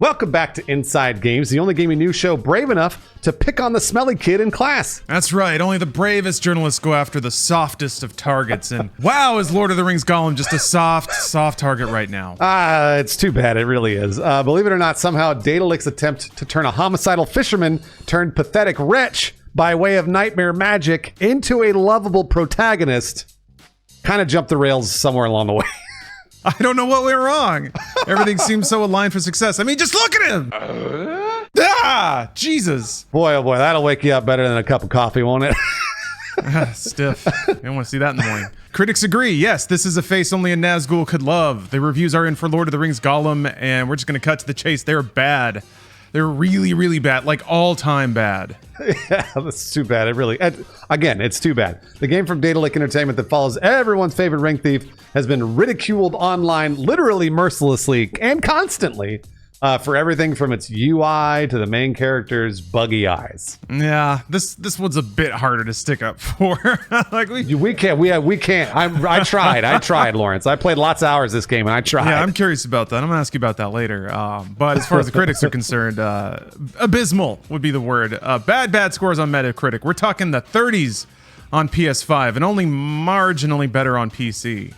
Welcome back to Inside Games, the only gaming news show brave enough to pick on the smelly kid in class. That's right, only the bravest journalists go after the softest of targets, and wow, is Lord of the Rings Gollum just a soft target right now. It's too bad, it really is. Believe it or not, somehow Daedalus' attempt to turn a homicidal fisherman turned pathetic wretch by way of nightmare magic into a lovable protagonist kind of jumped the rails somewhere along the way. I don't know what went wrong. Everything seems so aligned for success. I mean, just look at him. Jesus. Boy, oh boy, that'll wake you up better than a cup of coffee, won't it? Stiff. You don't want to see that in the morning. Critics agree. Yes, this is a face only a Nazgul could love. The reviews are in for Lord of the Rings Gollum, and we're just going to cut to the chase. They're bad. They're really, really bad. Like all-time bad. Yeah, that's too bad. Again, it's too bad. The game from Daedalic Entertainment that follows everyone's favorite ring thief has been ridiculed online literally mercilessly and constantly for everything from its UI to the main character's buggy eyes. Yeah, this one's a bit harder to stick up for. we can't. I tried, Lawrence. I played lots of hours this game and I tried. Yeah, I'm curious about that. I'm gonna ask you about that later. But as far as the critics are concerned, abysmal would be the word. Bad scores on Metacritic. We're talking the 30s on PS5 and only marginally better on PC.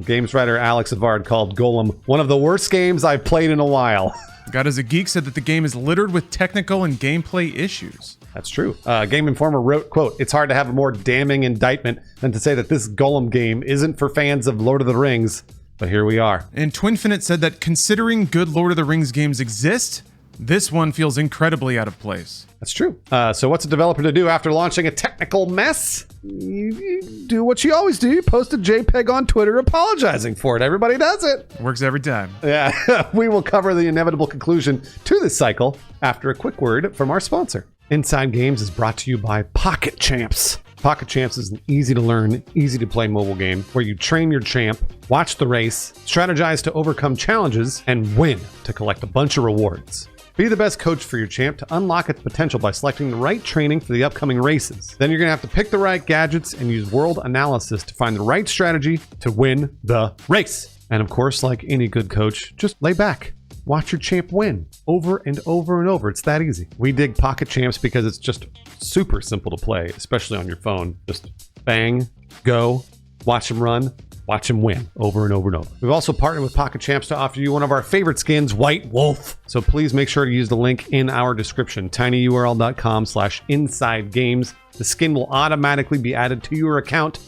Games writer Alex Avard called Gollum one of the worst games I've played in a while. God is a Geek said that the game is littered with technical and gameplay issues. That's true. Game Informer wrote, quote, "It's hard to have a more damning indictment than to say that this Gollum game isn't for fans of Lord of the Rings, but here we are." And Twinfinite said that considering good Lord of the Rings games exist, this one feels incredibly out of place. That's true. So what's a developer to do after launching a technical mess? You do what you always do. You post a JPEG on Twitter apologizing for it. Everybody does it. Works every time. Yeah. We will cover the inevitable conclusion to this cycle after a quick word from our sponsor. Inside Games is brought to you by Pocket Champs. Pocket Champs is an easy-to-learn, easy-to-play mobile game where you train your champ, watch the race, strategize to overcome challenges, and win to collect a bunch of rewards. Be the best coach for your champ to unlock its potential by selecting the right training for the upcoming races. Then you're going to have to pick the right gadgets and use world analysis to find the right strategy to win the race. And of course, like any good coach, just lay back. Watch your champ win over and over and over. It's that easy. We dig Pocket Champs because it's just super simple to play, especially on your phone. Just bang, go, watch them run. Watch him win over and over and over. We've also partnered with Pocket Champs to offer you one of our favorite skins, White Wolf. So please make sure to use the link in our description, tinyurl.com/insidegames. The skin will automatically be added to your account.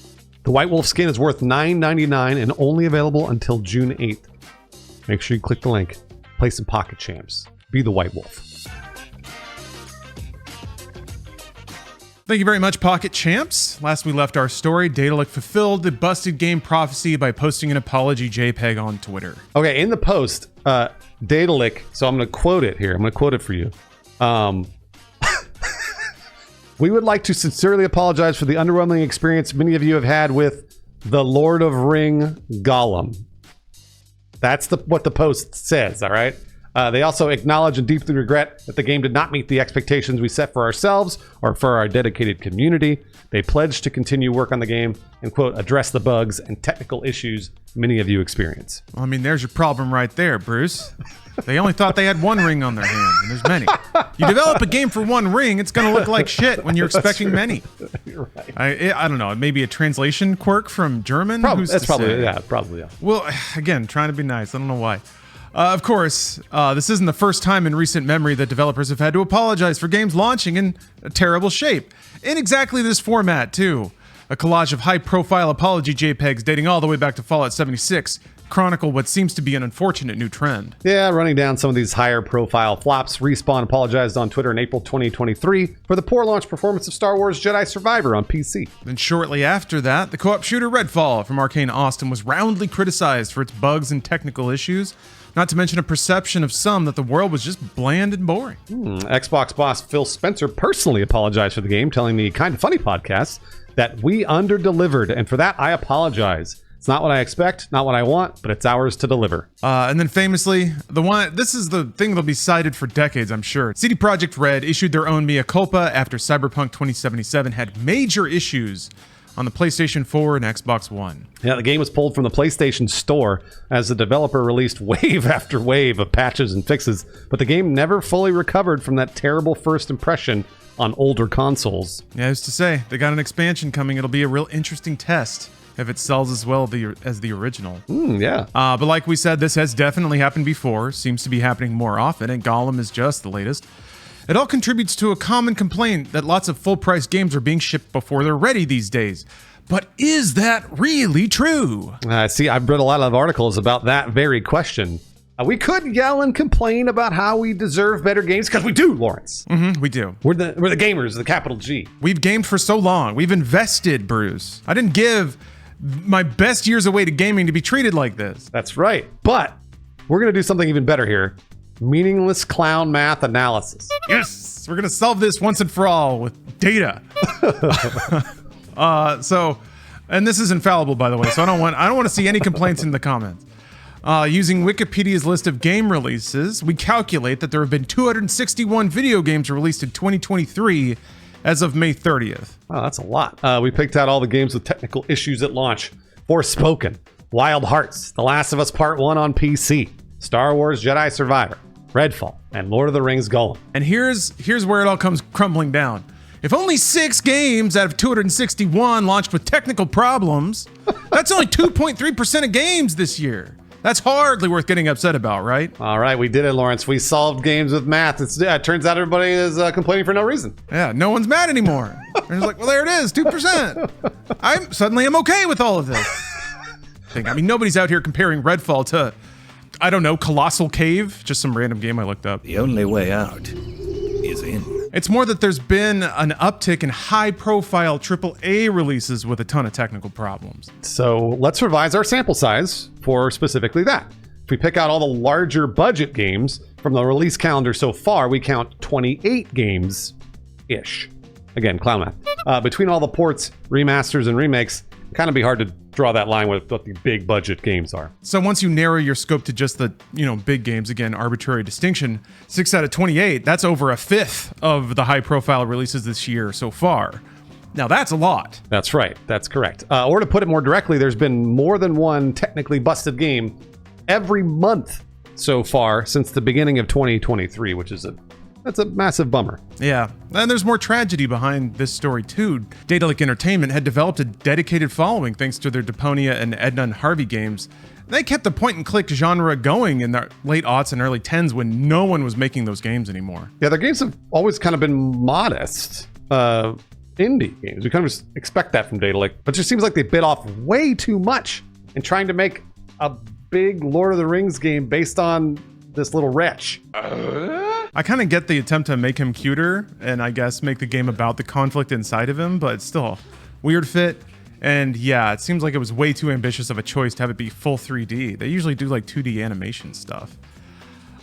The White Wolf skin is worth $9.99 and only available until June 8th. Make sure you click the link. Play some Pocket Champs. Be the White Wolf. Thank you very much, Pocket Champs. Last we left our story, Daedalic fulfilled the busted game prophecy by posting an apology JPEG on Twitter. Okay, in the post, Daedalic, so I'm going to quote it here. I'm going to quote it for you. "We would like to sincerely apologize for the underwhelming experience many of you have had with the Lord of Ring Gollum." That's what the post says, all right? They also acknowledge and deeply regret that the game did not meet the expectations we set for ourselves or for our dedicated community. They pledge to continue work on the game and, quote, address the bugs and technical issues many of you experience. Well, I mean, there's your problem right there, Bruce. They only thought they had one ring on their hands, and there's many. You develop a game for one ring, it's going to look like shit when you're expecting many. You're right. I don't know. Maybe a translation quirk from German? That's probably, yeah. Well, again, trying to be nice. I don't know why. Of course, this isn't the first time in recent memory that developers have had to apologize for games launching in a terrible shape. In exactly this format, too. A collage of high-profile apology JPEGs dating all the way back to Fallout 76 chronicle what seems to be an unfortunate new trend. Yeah, running down some of these higher-profile flops, Respawn apologized on Twitter in April 2023 for the poor launch performance of Star Wars Jedi Survivor on PC. Then shortly after that, the co-op shooter Redfall from Arcane Austin was roundly criticized for its bugs and technical issues. Not to mention a perception of some that the world was just bland and boring. Xbox boss Phil Spencer personally apologized for the game, telling the Kinda Funny podcast that we under-delivered, and for that I apologize. It's not what I expect, not what I want, but it's ours to deliver. And then famously, this is the thing that'll be cited for decades, I'm sure. CD Projekt Red issued their own mea culpa after Cyberpunk 2077 had major issues on the PlayStation 4 and Xbox One. Yeah, the game was pulled from the PlayStation Store as the developer released wave after wave of patches and fixes, but the game never fully recovered from that terrible first impression on older consoles. Yeah, I used to say, they got an expansion coming. It'll be a real interesting test if it sells as well as the original. Yeah. But like we said, this has definitely happened before, seems to be happening more often, and Gollum is just the latest. It all contributes to a common complaint that lots of full-price games are being shipped before they're ready these days. But is that really true? See, I've read a lot of articles about that very question. We could yell and complain about how we deserve better games, because we do, Lawrence. We do. We're the gamers, the capital G. We've gamed for so long. We've invested, Bruce. I didn't give my best years away to gaming to be treated like this. That's right. But we're going to do something even better here. Meaningless clown math analysis. Yes, we're going to solve this once and for all with data. And this is infallible, by the way, so I don't want to see any complaints in the comments. Using Wikipedia's list of game releases, we calculate that there have been 261 video games released in 2023 as of May 30th. Oh, that's a lot. We picked out all the games with technical issues at launch. Forspoken, Wild Hearts, The Last of Us Part 1 on PC, Star Wars Jedi Survivor, Redfall, and Lord of the Rings Gollum. And here's where it all comes crumbling down. If only 6 games out of 261 launched with technical problems, that's only 2.3% of games this year. That's hardly worth getting upset about, right? All right, we did it, Lawrence. We solved games with math. It turns out everybody is complaining for no reason. Yeah, no one's mad anymore. They're just like, well, there it is, 2%. I'm okay with all of this. I mean, nobody's out here comparing Redfall to, I don't know, Colossal Cave, just some random game I looked up. The only way out is in. It's more that there's been an uptick in high-profile AAA releases with a ton of technical problems. So let's revise our sample size for specifically that. If we pick out all the larger budget games from the release calendar so far, we count 28 games-ish. Again, clown math. Between all the ports, remasters, and remakes, kind of be hard to draw that line with what the big budget games are. So once you narrow your scope to just the, big games, again, arbitrary distinction, 6 out of 28, that's over a fifth of the high profile releases this year so far. Now that's a lot. That's right. That's correct. Or to put it more directly, there's been more than one technically busted game every month so far since the beginning of 2023, which is that's a massive bummer. Yeah, and there's more tragedy behind this story too. Daedalic Entertainment had developed a dedicated following thanks to their Deponia and Edna and Harvey games. They kept the point-and-click genre going in the late aughts and early 10s when no one was making those games anymore. Yeah, their games have always kind of been modest indie games. We kind of just expect that from Daedalic, but it just seems like they bit off way too much in trying to make a big Lord of the Rings game based on this little wretch. I kind of get the attempt to make him cuter and I guess make the game about the conflict inside of him, but it's still a weird fit. And yeah, it seems like it was way too ambitious of a choice to have it be full 3D. They usually do like 2D animation stuff.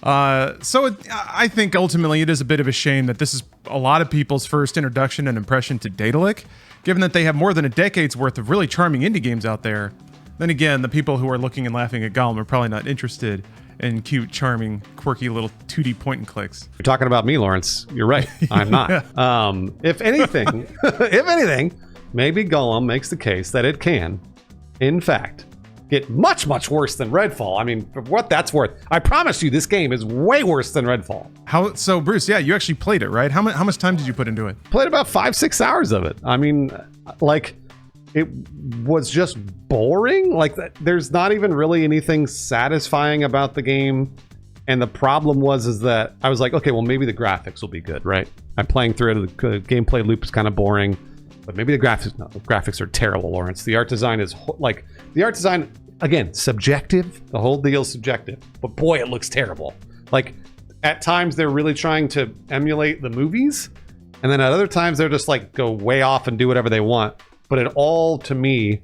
I think ultimately it is a bit of a shame that this is a lot of people's first introduction and impression to Daedalic, given that they have more than a decade's worth of really charming indie games out there. Then again, the people who are looking and laughing at Gollum are probably not interested in cute, charming, quirky little 2D point and clicks. You're talking about me, Lawrence. You're right. I'm not. Yeah. If anything, maybe Gollum makes the case that it can, in fact, get much, much worse than Redfall. I mean, for what that's worth, I promise you this game is way worse than Redfall. So, Bruce, yeah, you actually played it, right? How much time did you put into it? Played about 5-6 hours of it. I mean, like, it was just boring. Like, there's not even really anything satisfying about the game. And the problem is that I was like, okay, well, maybe the graphics will be good, right? I'm playing through it. The gameplay loop is kind of boring. But maybe the graphics are terrible, Lawrence. The art design is again, subjective. The whole deal is subjective. But boy, it looks terrible. Like, at times they're really trying to emulate the movies. And then at other times they're just like go way off and do whatever they want. But it all, to me,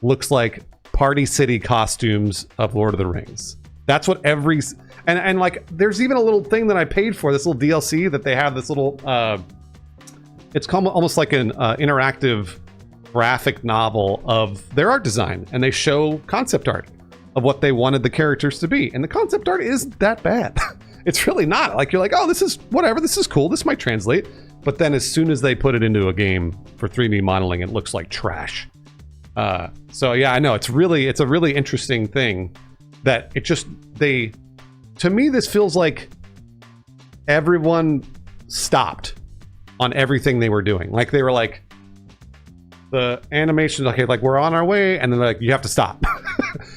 looks like Party City costumes of Lord of the Rings. That's what and like, there's even a little thing that I paid for, this little DLC that they have, this little, it's called almost like an interactive graphic novel of their art design. And they show concept art of what they wanted the characters to be. And the concept art isn't that bad. It's really not. Like, you're like, oh, this is whatever. This is cool. This might translate. But then as soon as they put it into a game for 3D modeling, it looks like trash. So yeah, I know it's a really interesting thing that to me, this feels like everyone stopped on everything they were doing. Like they were like, the animation, okay, like we're on our way, and then they're like, you have to stop.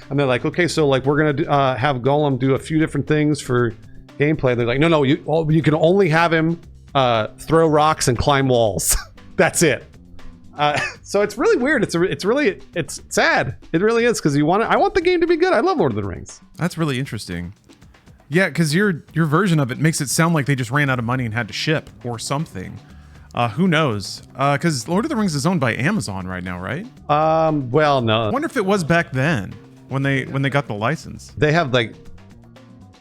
And they're like, okay, so like we're gonna have Gollum do a few different things for gameplay. They're like, no, you can only have him throw rocks and climb walls. That's it. So it's really weird. It's sad. It really is, because I want the game to be good. I love Lord of the Rings. That's really interesting. Yeah, because your version of it makes it sound like they just ran out of money and had to ship or something. Who knows? Because Lord of the Rings is owned by Amazon right now, right? Well, no. I wonder if it was back then when they got the license. They have like,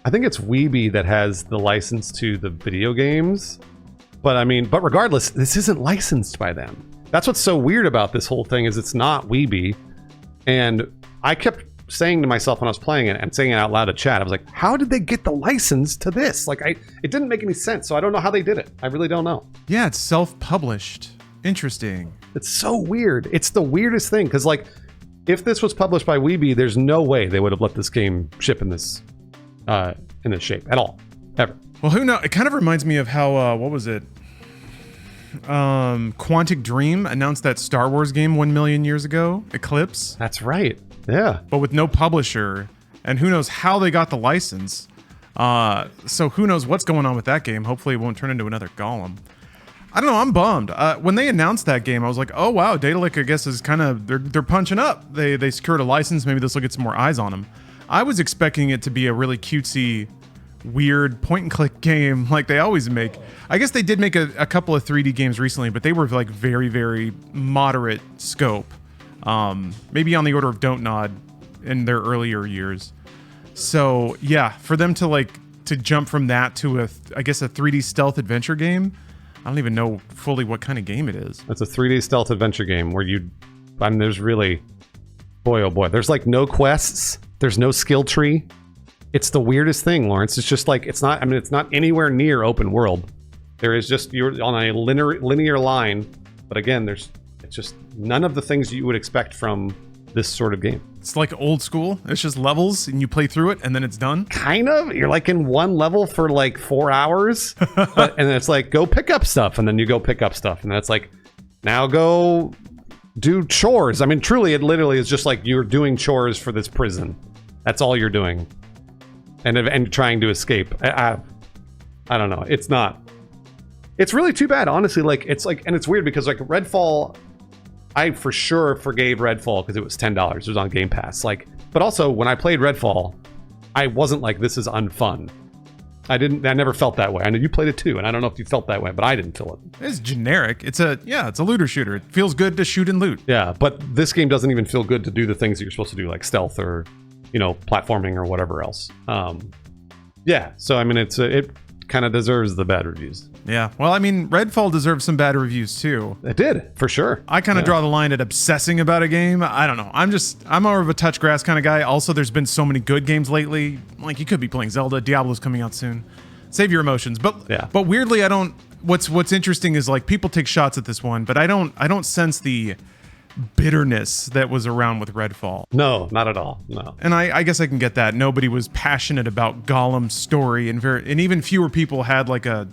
I think it's Weeby that has the license to the video games. But regardless, this isn't licensed by them. That's what's so weird about this whole thing, is it's not Weeby. And I kept saying to myself when I was playing it and saying it out loud to chat, I was like, how did they get the license to this? Like, it didn't make any sense. So I don't know how they did it. I really don't know. Yeah, it's self-published. Interesting. It's so weird. It's the weirdest thing, because like, if this was published by Weeby, there's no way they would have let this game ship in this shape at all, ever. Well, who knows? It kind of reminds me of how what was it? Quantic Dream announced that Star Wars game 1 million years ago, Eclipse. That's right. Yeah. But with no publisher, and who knows how they got the license. So who knows what's going on with that game. Hopefully it won't turn into another Gollum. I don't know, I'm bummed. When they announced that game, I was like, oh wow, Daedalic, I guess, is kind of, they're punching up. They secured a license, maybe this will get some more eyes on them. I was expecting it to be a really cutesy, weird point-and-click game like they always make. I guess they did make a couple of 3D games recently, but they were like very, very moderate scope. Maybe on the order of Don't Nod in their earlier years. So yeah, for them to jump from that to I guess a 3D stealth adventure game, I don't even know fully what kind of game it is. It's a 3D stealth adventure game where there's really, boy oh boy, there's like no quests, there's no skill tree. It's the weirdest thing, Lawrence. It's just like, it's not anywhere near open world. There is just, you're on a linear line, but again, it's just none of the things you would expect from this sort of game. It's like old school. It's just levels and you play through it and then it's done. Kind of. You're like in one level for like 4 hours. And then it's like, go pick up stuff. And then you go pick up stuff. And then it's like, now go do chores. Truly, it literally is just like you're doing chores for this prison. That's all you're doing. And trying to escape. I don't know. It's not. It's really too bad, honestly. And it's weird because like Redfall, I for sure forgave Redfall because it was $10. It was on Game Pass. But also when I played Redfall, I wasn't like, this is unfun. I never felt that way. I know you played it too, and I don't know if you felt that way, but I didn't feel it. It's generic. It's a looter shooter. It feels good to shoot and loot. Yeah, but this game doesn't even feel good to do the things that you're supposed to do, like stealth or, platforming or whatever else. Yeah, so it kind of deserves the bad reviews. Yeah, well, Redfall deserves some bad reviews too. It did, for sure. I kind of draw the line at obsessing about a game. I don't know. I'm more of a touch grass kind of guy. Also, there's been so many good games lately. Like, you could be playing Zelda. Diablo's coming out soon. Save your emotions. But yeah. But weirdly, I don't. What's interesting is like people take shots at this one, but I don't sense the bitterness that was around with Redfall. No, not at all. No. And I guess I can get that. Nobody was passionate about Gollum's story, and even fewer people had like an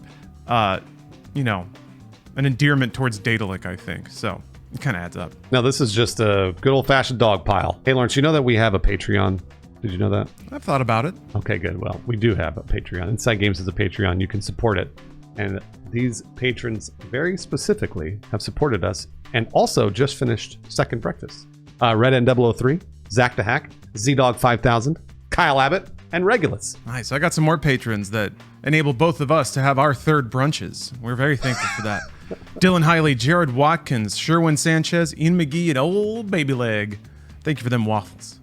endearment towards Daedalic, I think. So it kind of adds up. Now, this is just a good old-fashioned dog pile. Hey, Lawrence, you know that we have a Patreon? Did you know that? I've thought about it. Okay, good. Well, we do have a Patreon. Inside Games is a Patreon. You can support it. And these patrons very specifically have supported us and also just finished Second Breakfast. Red N003, Zach the Hack, ZDog 5000, Kyle Abbott, and Regulus. Nice. I got some more patrons that enable both of us to have our third brunches. We're very thankful for that. Dylan Hiley, Jared Watkins, Sherwin Sanchez, Ian McGee, and Old Baby Leg. Thank you for them waffles.